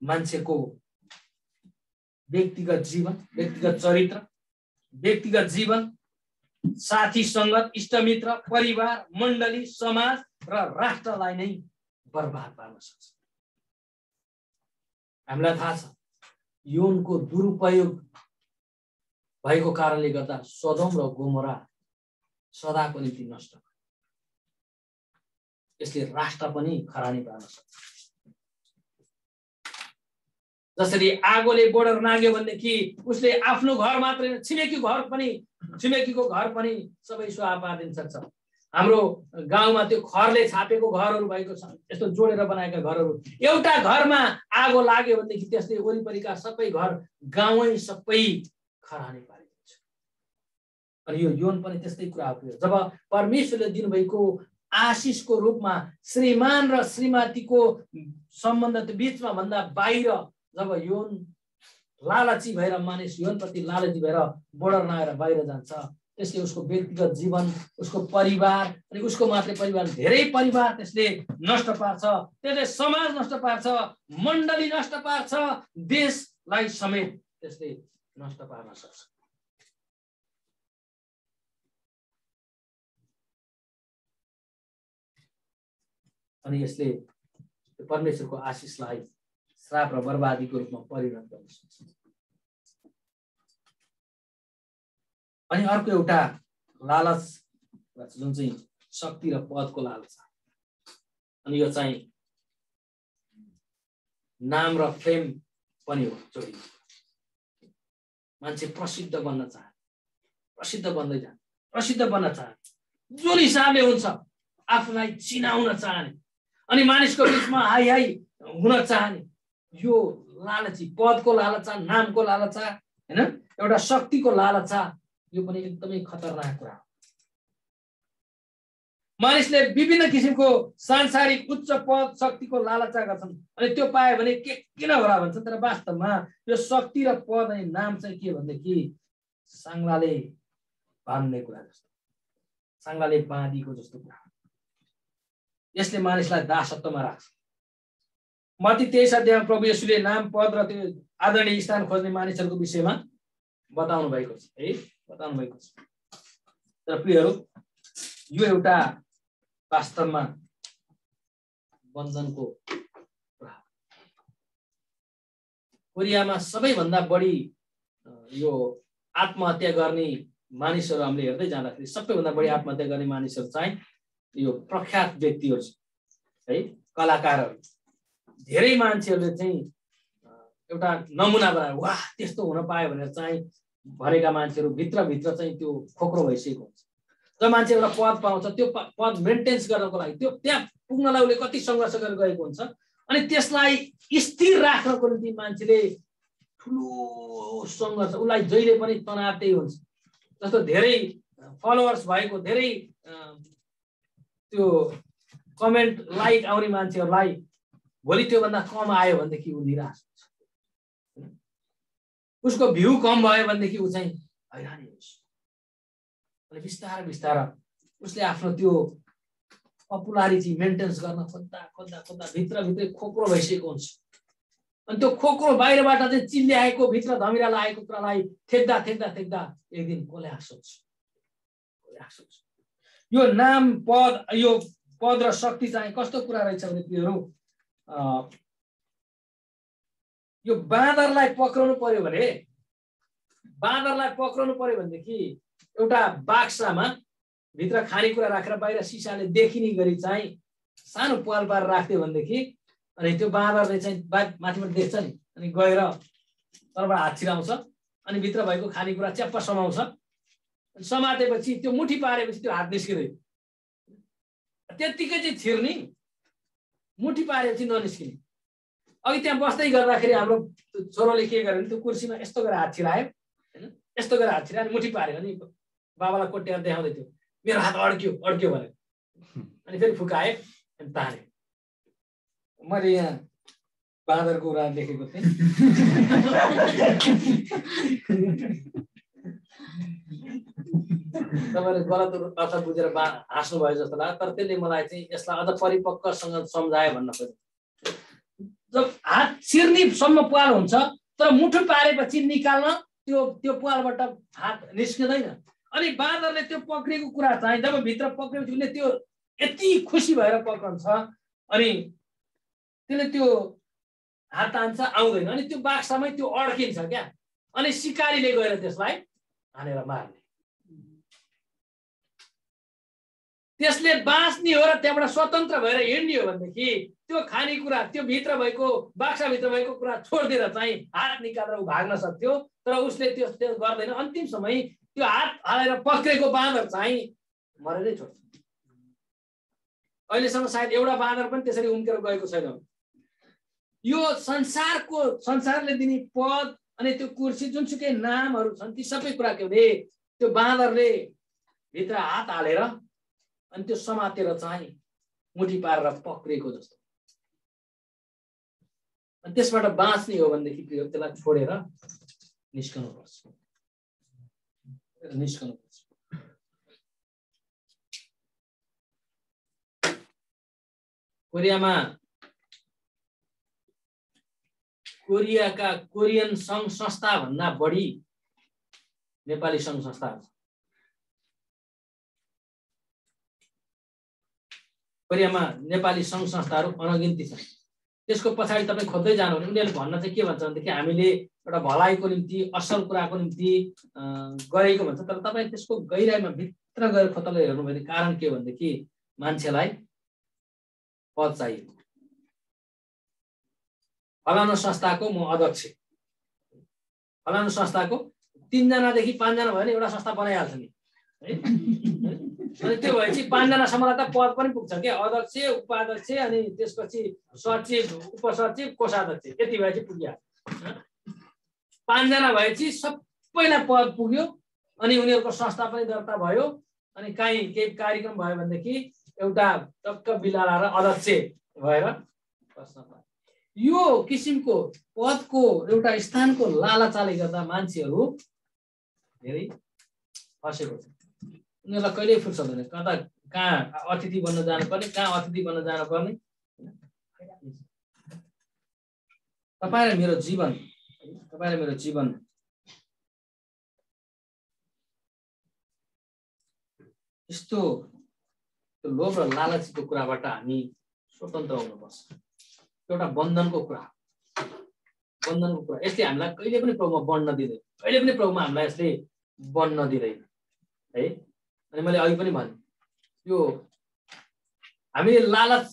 मान्छेको व्यक्तिगत जीवन, व्यक्तिगत चरित्र, व्यक्तिगत जीवन, साथी संगत, इष्टमित्र, परिवार, मण्डली, समाज र राष्ट्रलाई नै बर्बाद पार्न सक्छ। हामीलाई थाहा छ यौनको दुरुपयोग भएको कारणले गर्दा सदोम र गोमोरा सदाको निम्ति नष्ट भयो। यसले राष्ट्र पनि खरानी पार्न सक्छ। जसरी आगोले बोर्डर नाग्यो भनेदेखि उसले आफ्नो घर मात्रै छिमेकीको घर पनि सबै सुहा पारिदिन सक्छ। हाम्रो गाउँमा त्यो खरले छापेको घरहरू भएको छ, यस्तो जोडेर बनाएका घरहरू। एउटा घरमा आगो लाग्यो भनेदेखि त्यसले वरिपरिका सबै घर गाउँै सबै खरानी पारिदिन्छ। अनि यो यौन पनि त्यस्तै कुरा हो। जब परमेश्वरले दिनुभएको आशिषको रूपमा श्रीमान र श्रीमतीको सम्बन्ध बिचमा भन्दा बाहिर जब यौन लालची भएर मानिस यौनप्रति लालची भएर बोर्डर नआएर बाहिर जान्छ, त्यसले उसको व्यक्तिगत जीवन, उसको परिवार अनि उसको मात्रै परिवार, धेरै परिवार त्यसले नष्ट पार्छ, त्यसले समाज नष्ट पार्छ, मण्डली नष्ट पार्छ, देशलाई समेत त्यसले नष्ट पार्न सक्छ। अनि यसले परमेश्वरको आशिषलाई श्राप र बर्बादीको रूपमा परिणत गर्न सक्छ। अनि अर्को एउटा लालच जुन चाहिँ शक्ति र पदको लालच, अनि यो चाहिँ नाम र फेम पनि हो जोडी। मान्छे प्रसिद्ध बन्न चाहे, प्रसिद्ध बन्दै जाने, प्रसिद्ध बन्न चाहे, जुन हिसाबले हुन्छ आफूलाई चिनाउन चाहने, अनि मानिसको बिचमा हाई हाई हुन चाहने, यो लालची, पदको लालचा, नामको लालचा, हैन, एउटा शक्तिको लालचा, यो पनि एकदमै खतरनाक कुरा हो। मानिसले विभिन्न किसिमको सांसारिक उच्च पद शक्तिको लालचा गर्छन्, अनि त्यो पायो भने किन होला भन्छन्, तर वास्तवमा यो शक्ति र पद अनि नाम चाहिँ के भनेदेखि सांग्लाले बाँध्ने कुरा जस्तो, सांग्लाले बाँधीको जस्तो कुरा। यसले मानिसलाई दासत्वमा राख्छ। मत्ती 23 अध्यायमा प्रभु येशूले नाम, पद र त्यो आदरणीय स्थान खोज्ने मानिसहरूको विषयमा बताउनु भएको छ है, बताउनु भएको छ। तर प्रियहरू, यो एउटा वास्तवमा बन्धनको कुरा हो। कोरियामा सबैभन्दा बढी यो आत्महत्या गर्ने मानिसहरू हामीले हेर्दै जाँदाखेरि सबैभन्दा बढी आत्महत्या गर्ने मानिसहरू चाहिँ यो प्रख्यात व्यक्तिहरू है, कलाकारहरू। धेरै मान्छेहरूले चाहिँ एउटा नमुना बनाएर वाह त्यस्तो हुन पायो भनेर चाहिँ भरेका मान्छेहरू भित्रभित्र चाहिँ त्यो खोक्रो भइसकेको हुन्छ। जब मान्छे एउटा पद पाउँछ, त्यो पद मेन्टेन्स गर्नको लागि त्यो त्यहाँ पुग्नलाई उसले कति सङ्घर्ष गरेर गएको हुन्छ, अनि त्यसलाई स्थिर राख्नको निम्ति मान्छेले ठुलो सङ्घर्ष, उसलाई जहिले पनि तनाव त्यही हुन्छ। जस्तो धेरै फलोवर्स भएको, धेरै त्यो कमेन्ट लाइक आउने मान्छेहरूलाई भोलि त्योभन्दा कम आयो भनेदेखि ऊ निराश हुन्छ, उसको भ्यू कम भयो भनेदेखि ऊ चाहिँ हैरानी हुन्छ। अनि बिस्तारै बिस्तारै उसले आफ्नो त्यो पपुलारिटी मेन्टेन्स गर्न खोज्दा खोज्दा खोज्दा भित्रभित्रै खोक्रो भइसकेको हुन्छ। अनि त्यो खोक्रो बाहिरबाट चाहिँ चिल्ल्याएको, भित्र धमिरा लागेको कुरालाई थेक्दा थेक्दा थेक्दा एक दिन कोल्याप्स हुन्छ। यो नाम, पद, यो पद र शक्ति चाहिँ कस्तो कुरा रहेछ भने प्रियहरू, यो बाँदरलाई पक्राउनु पर्यो भने, बाँदरलाई पक्राउनु पर्यो भनेदेखि एउटा बाक्सामा भित्र खानेकुरा राखेर बाहिर सिसाले देखिने गरी चाहिँ सानो पाल पारेर राख्थ्यो भनेदेखि, अनि त्यो बाँदरले चाहिँ माथिबाट देख्छ नि, अनि गएर तलबाट हात छिराउँछ, अनि भित्र भएको खानेकुरा च्याप्प समाउँछ, समातेपछि त्यो मुठी पारेपछि त्यो हात निस्किँदैन, त्यत्तिकै चाहिँ छिर्ने, मुठी पारेपछि ननिस्किने। अघि त्यहाँ बस्दै गर्दाखेरि हाम्रो छोरोले के गर्यो भने त्यो कुर्सीमा यस्तो गरेर हात छिरायो होइन, यस्तो गरेर हात छिरायो, अनि मुठी पार्यो, अनि बाबालाई कोट्याएर देखाउँदै थियो, मेरो हात अड्क्यो अड्क्यो भने, अनि फेरि फुकाए अनि ताने। मैले यहाँ बाँदरको कुरा लेखेको थिएँ। तपाईँले गलत अर्थ बुझेर हाँस्नु भयो जस्तो लाग्यो, तर त्यसले मलाई चाहिँ यसलाई अझ परिपक्वसँग सम्झायो भन्न खोजेँ। जब हात छिर्नेसम्म पाल हुन्छ, तर मुठो पारेपछि निकाल्न त्यो पालबाट हात निस्किँदैन। अनि बाँदरले त्यो पक्रेको कुरा चाहिँ जब भित्र पक्रेपछि उसले त्यो यति खुसी भएर पक्रन्छ, अनि त्यसले त्यो हात तान्छ, आउँदैन, अनि त्यो बाक्सामै त्यो अड्किन्छ क्या, अनि सिकारीले गएर त्यसलाई हानेर मार्ने। त्यसले बाँच्ने हो र त्यहाँबाट स्वतन्त्र भएर हिँड्ने हो भनेदेखि त्यो खानेकुरा, त्यो भित्र भएको बाक्साभित्र भएको कुरा छोडिदिएर चाहिँ हात निकालेर ऊ भाग्न सक्थ्यो, तर उसले त्यो गर्दैन। अन्तिम समय त्यो हात हालेर पक्रेको बाँदर चाहिँ मरेरै छोड्छ। अहिलेसम्म सायद एउटा बाँदर पनि त्यसरी उम्केर गएको छैन। यो संसारले दिने पद अनि त्यो कुर्सी, जुनसुकै नामहरू छन्, ती सबै कुरा के भने त्यो बाँदरले भित्र हात हालेर अनि त्यो समातेर चाहिँ मुठी पारेर पक्रेको जस्तो। अनि त्यसबाट बाँच्ने हो भनेदेखि प्रिय त्यसलाई छोडेर निस्कनुपर्छ। कोरियाका कोरियन सङ्घ संस्था भन्दा बढी नेपाली सङ्घ संस्थाहरू छ। कोरियामा नेपाली सङ्घ संस्थाहरू अनगिन्ती छन्। त्यसको पछाडि तपाईँ खोज्दै जानु भने उनीहरूले भन्न चाहिँ के भन्छ भनेदेखि हामीले एउटा भलाइको निम्ति असल कुराको निम्ति गरेको भन्छ। तर तपाईँ त्यसको गहिराइमा भित्र गएर खोतल्दै हेर्नु भने कारण के हो भनेदेखि मान्छेलाई पद चाहियो। फलानु संस्थाको म अध्यक्ष, फलानु संस्थाको 3 जनादेखि 5 जना भयो भने एउटा संस्था बनाइहाल्छ नि है। अनि त्यो भएपछि 5 जनासम्मलाई त पद पनि पुग्छ क्या, अध्यक्ष, उपाध्यक्ष, अनि त्यसपछि सचिव, उपसचिव, कोषाध्यक्ष, यति भएपछि पुगिहाल्छ। 5 जना भएपछि सबैलाई पद पुग्यो अनि उनीहरूको संस्था पनि दर्ता भयो। अनि काहीँ केही कार्यक्रम भयो भनेदेखि एउटा टक्क बिलाला र अध्यक्ष भएर बस्न पायो। यो किसिमको पदको एउटा स्थानको लालचाले गर्दा मान्छेहरू धेरै फसेको छ। उनीहरूलाई कहिल्यै फुर्सद हुँदैन, कहाँ अतिथि बन्न जानुपर्ने, कहाँ अतिथि बन्न जानुपर्ने। तपाईँ र मेरो जीवन यस्तो लोभ र लालचीको कुराबाट हामी स्वतन्त्र हुनुपर्छ। एउटा बन्धनको कुरा, यसले हामीलाई कहिले पनि प्रभुमा बढ्न दिँदैन, कहिले पनि प्रभुमा हामीलाई यसले बढ्न दिँदैन है। अनि मैले अघि पनि भने यो हामीले लालच,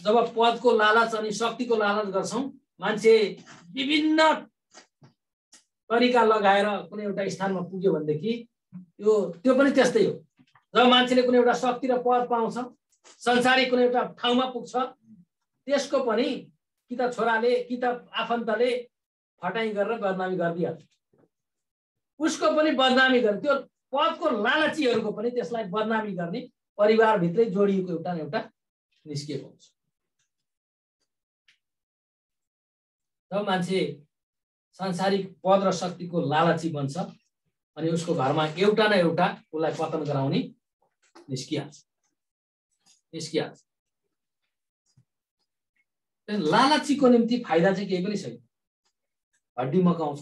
जब पदको लालच अनि शक्तिको लालच गर्छौँ, मान्छे विभिन्न तरिका लगाएर कुनै एउटा स्थानमा पुग्यो भनेदेखि त्यो पनि त्यस्तै हो। जब मान्छेले कुनै एउटा शक्ति र पद पाउँछ, संसारिक कुनै एउटा ठाउँमा पुग्छ, त्यसको पनि कि त छोराले कि त आफन्तले फटाइ गरेर बदनामी गरिदिहाल्छ। उसको पनि बदनामी गर्ने, त्यो पदको लालचीहरूको पनि त्यसलाई बदनामी गर्ने परिवारभित्रै जोडिएको एउटा न एउटा निस्किएको हुन्छ। जब मान्छे सांसारिक पद र शक्तिको लालची बन्छ अनि उसको घरमा एउटा न एउटा उसलाई पतन गराउने निस्किहाल्छ। लालचीको निम्ति फाइदा चाहिँ केही पनि छैन। हड्डी मकाउँछ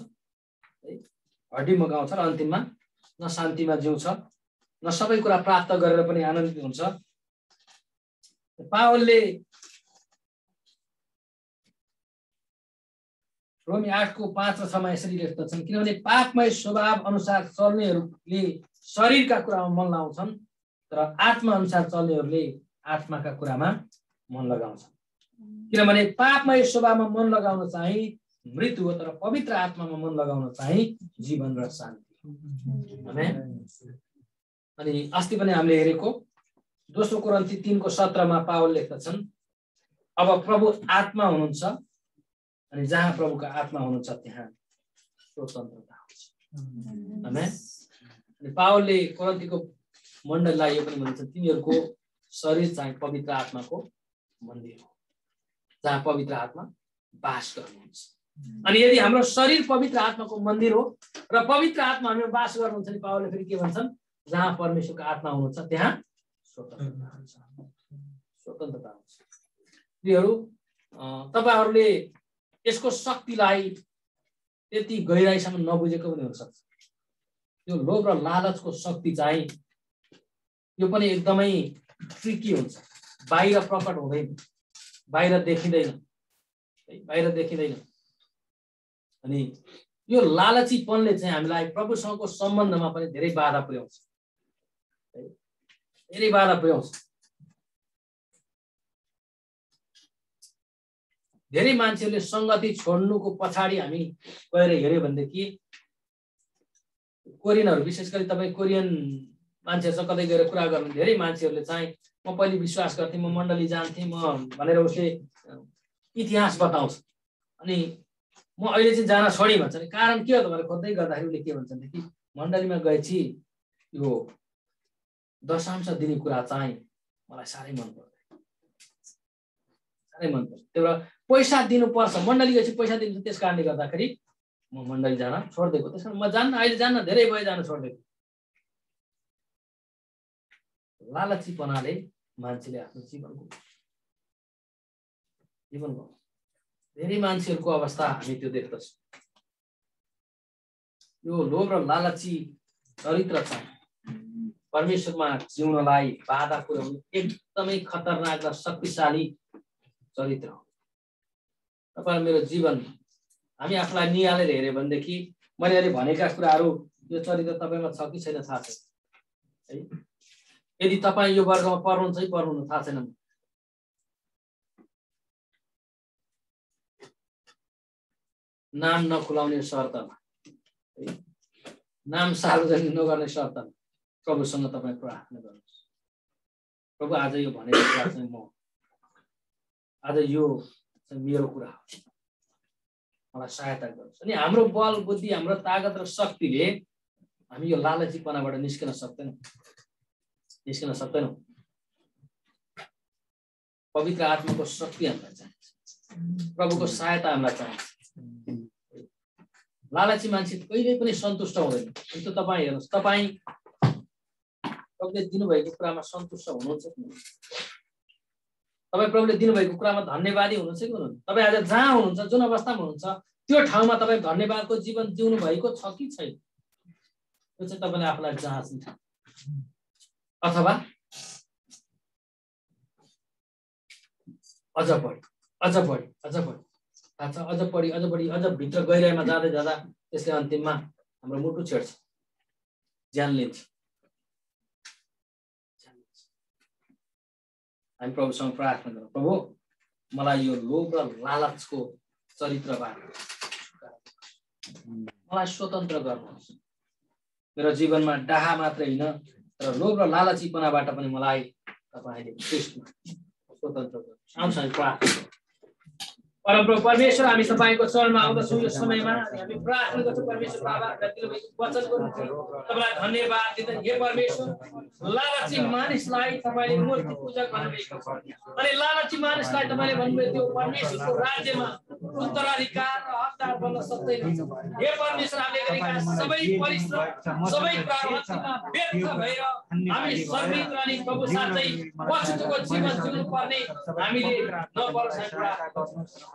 र अन्तिममा न शान्तिमा जिउँछ, न सबै कुरा प्राप्त गरेर पनि आनन्दित हुन्छ। पावलले रोमी 8:5 र 6मा यसरी लेख्दछन्, किनभने पापमय स्वभाव अनुसार चल्नेहरूले शरीरका कुरामा मन लगाउँछन्, तर आत्मा अनुसार चल्नेहरूले आत्माका कुरामा मन लगाउँछन्। किनभने पापमय स्वभावमा मन लगाउन चाहिँ मृत्यु हो, तर पवित्र आत्मामा मन लगाउन चाहिँ जीवन र शान्ति। आमेन। अनि अस्ति पनि हामीले हेरेको 2 कोरिन्थी 3:17मा पावल लेख्दछन्, अब प्रभु आत्मा हुनुहुन्छ अनि जहाँ प्रभुका आत्मा हुनुहुन्छ त्यहाँ स्वतन्त्रता हुन्छ। आमेन। अनि पावलले कोरिन्थीको मण्डलीलाई यो पनि भन्छ, तिनीहरूको शरीर चाहिँ पवित्र आत्माको मन्दिर हो, जहाँ पवित्र आत्मा बास गर्नुहुन्छ। अनि यदि हाम्रो शरीर पवित्र आत्माको मन्दिर हो र पवित्र आत्मा हामीमा बास गर्नुहुन्छ भने पावलले फेरि के भन्छन्, जहाँ परमेश्वरको आत्मा हुनुहुन्छ त्यहाँ स्वतन्त्रता हुन्छ। प्रियहरू, तपाईहरूले यसको शक्तिलाई त्यति गहिराइसम्म नबुझेको पनि हुनसक्छ। यो लोभ र लालचको शक्ति चाहिँ यो पनि एकदमै ट्रिकी हुन्छ। बाहिर प्रकट हुँदैन, बाहिर देखिँदैन। अनि यो लालचीपनले चाहिँ हामीलाई प्रभुसँगको सम्बन्धमा पनि धेरै बाधा पुर्याउँछ। धेरै मान्छेहरूले संगति छोड्नुको पछाडि हामी गएर हेर्यो भनेदेखि कोरियनहरू, विशेष गरी तपाईँ कोरियन मान्छेहरूसँग कतै गएर कुरा गर्नु, धेरै मान्छेहरूले चाहिँ म पहिले विश्वास गर्थेँ, म मण्डली जान्थेँ म भनेर उसले इतिहास बताउँछ। अनि म अहिले चाहिँ जान छोडेँ भन्छ। कारण के हो त भनेर खोज्दै गर्दाखेरि उसले के भन्छ भनेदेखि मण्डलीमा गएपछि यो दशांश दिने कुरा चाहिँ मलाई साह्रै मन पर्दैन। साह्रै मनपर्छ। त्यही भएर पैसा दिनुपर्छ, मण्डलीको चाहिँ पैसा दिन्छ, त्यस कारणले गर्दाखेरि म मण्डली जान छोडिदिएको। त्यस कारण म जान्न, अहिले जान्न, धेरै भयो जान छोडिदिएको। लालचीपनाले मान्छेले आफ्नो जीवनको धेरै मान्छेहरूको अवस्था हामी त्यो देख्दछौँ। यो लोभ र लालची चरित्र छ परमेश्वरमा जिउनलाई बाधा पुर्याउने एकदमै खतरनाक र शक्तिशाली चरित्र हो। तपाईँ मेरो जीवन हामी आफूलाई निहालेर हेऱ्यो भनेदेखि मैले अहिले भनेका कुराहरू यो चरित्र तपाईँमा छ कि छैन थाहा छैन है। यदि तपाईँ यो वर्गमा पर्नुहुन्छ है पर्नुहुन्न थाहा छैन। नाम नखुलाउने शर्तमा, नाम सार्वजनिक नगर्ने शर्तमा प्रभुसँग तपाईँ प्रार्थना गर्नुहोस्। प्रभु आज यो भनेको कुरा चाहिँ म आज यो मेरो कुरा हो, मलाई सहायता गर्नुहोस्। अनि हाम्रो बल बुद्धि, हाम्रो तागत र शक्तिले हामी यो लालचीपनाबाट निस्किन सक्दैनौँ। पवित्र आत्माको शक्ति हामीलाई चाहिन्छ, प्रभुको सहायता हामीलाई चाहिन्छ। लालची मान्छे कहिल्यै पनि सन्तुष्ट हुँदैन। त्यो तपाईँ हेर्नुहोस्, तपाईँ प्रभुले दिनुभएको कुरामा सन्तुष्ट हुनुहुन्छ कि हुनुहुन्छ? तपाईँ प्रभुले दिनुभएको कुरामा धन्यवादी हुनुहुन्छ कि हुनुहुन्छ? तपाईँ आज जहाँ हुनुहुन्छ, जुन अवस्थामा हुनुहुन्छ, त्यो ठाउँमा तपाईँ धन्यवादको जीवन जिउनु भएको छ कि छैन? त्यो चाहिँ तपाईँले आफूलाई जाँच्नु छ। अथवा अझ बढी अझ भित्र गहिराइमा जाँदै जाँदा त्यसले अन्तिममा हाम्रो मुटु छेड्छ, ज्यान लिन्छ। हामी प्रभुसँग प्रार्थना गरौँ, प्रभु मलाई यो लोभ र लालचको चरित्रबाट मलाई स्वतन्त्र गर्नुहोस्। मेरो जीवनमा डाहा मात्रै होइन तर लोभ र लालचीपनाबाट पनि मलाई तपाईँले स्वतन्त्र गर्नुहोस्। आउँछ हामी प्रार्थना। परमप्रभु परमेश्वर, हामी तपाईँको चरणमा आउँदछौँ यो समयमा। हामी प्रार्थना गर्छौँ परमेश्वर बाबा, वचनको तपाईँलाई धन्यवाद दिँदै, हे परमेश्वर, लालची मानिसलाई तपाईँले मूर्ति पूजा गर्नुभएको छ अनि लालची मानिसलाई तपाईँले भन्नुभयो त्यो परमेश्वरको राज्यमा उत्तराधिकार र हकदार बन्न सक्दैन। हे परमेश्वर, हामीले गरेका सबै परिश्रम, सबै कुराहरूमा व्यर्थ भएर हामी शर्मिन्द अनि प्रभु साथै पछुतोको जीवन जिउनु पर्ने हामीले नपरोस्।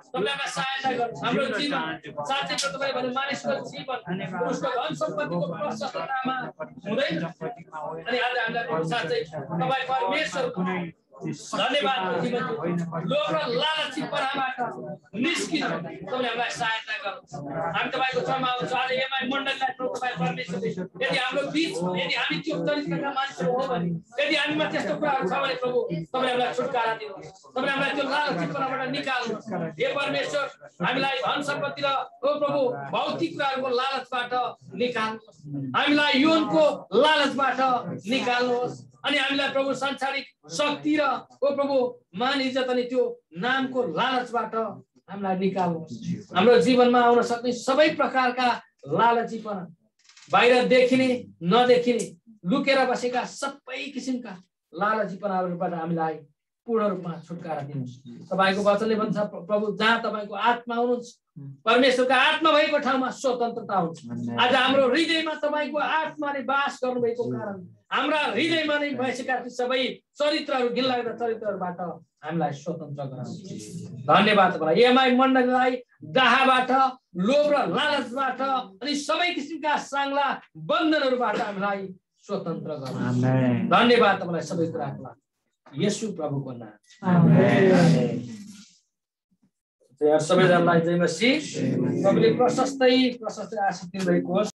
तपाईँलाई सहायता गर्नुहोस्। हाम्रो जीवन साथै तपाईँले भने मानिसको जीवन उसको धन सम्पत्तिको प्रशस्ततामा हुँदैन। अनि आज हामीलाई साथै तपाईँ परमेश्वर धन्यवाद, लोभ र लालचीपनाबाट निस्किन तपाईँले हामीलाई सहायता गर्नुहोस्। हामी तपाईँको चरणमा आउँछौँ। आज एमआई मण्डलीलाई तपाईँ परमेश्वरले यदि हाम्रो बिचमा यदि हामी त्यो चरित्रका मान्छेहरू हो भने, यदि हामीमा त्यस्तो कुराहरू छ भने प्रभु तपाईँले हामीलाई छुटकारा दिनुहोस्। तपाईँले हामीलाई त्यो लालचीपनाबाट निकाल्नुहोस्। हे परमेश्वर, हामीलाई धन सम्पत्ति र ओ प्रभु भौतिक कुराहरूको लालचबाट निकाल्नुहोस्। हामीलाई यौनको लालचबाट निकाल्नुहोस् अनि हामीलाई प्रभु सांसारिक शक्ति र ओ प्रभु मान इज्जत अनि त्यो नामको लालचबाट हामीलाई निकाल्नुहोस्। हाम्रो जीवनमा आउन सक्ने सबै प्रकारका लालचीपना, बाहिर देखिने नदेखिने लुकेर बसेका सबै किसिमका लालचीपनाहरूबाट हामीलाई पूर्ण रूपमा छुटकारा दिनुहोस्। तपाईँको वचनले भन्छ प्रभु, जहाँ तपाईँको आत्मा हुनुहुन्छ, परमेश्वरका आत्मा भएको ठाउँमा स्वतन्त्रता हुन्छ। आज हाम्रो हृदयमा तपाईँको आत्माले बास गर्नुभएको कारण हाम्रा हृदयमा नै भएका सबै चरित्रहरू, घिनलाग्दा चरित्रहरूबाट हामीलाई स्वतन्त्र गराउनुहोस्। धन्यवाद तपाईँलाई। एमआई मण्डलीलाई डाहाबाट, लोभ र लालचबाट अनि सबै किसिमका साङ्ला बन्धनहरूबाट हामीलाई स्वतन्त्र गराउनुहोस्। धन्यवाद तपाईँलाई सबै कुराको लागि, येशू प्रभुको नाम। सबैजनालाई जय मसीह। प्रभुले प्रशस्तै आशीष दिनुभएको होस्।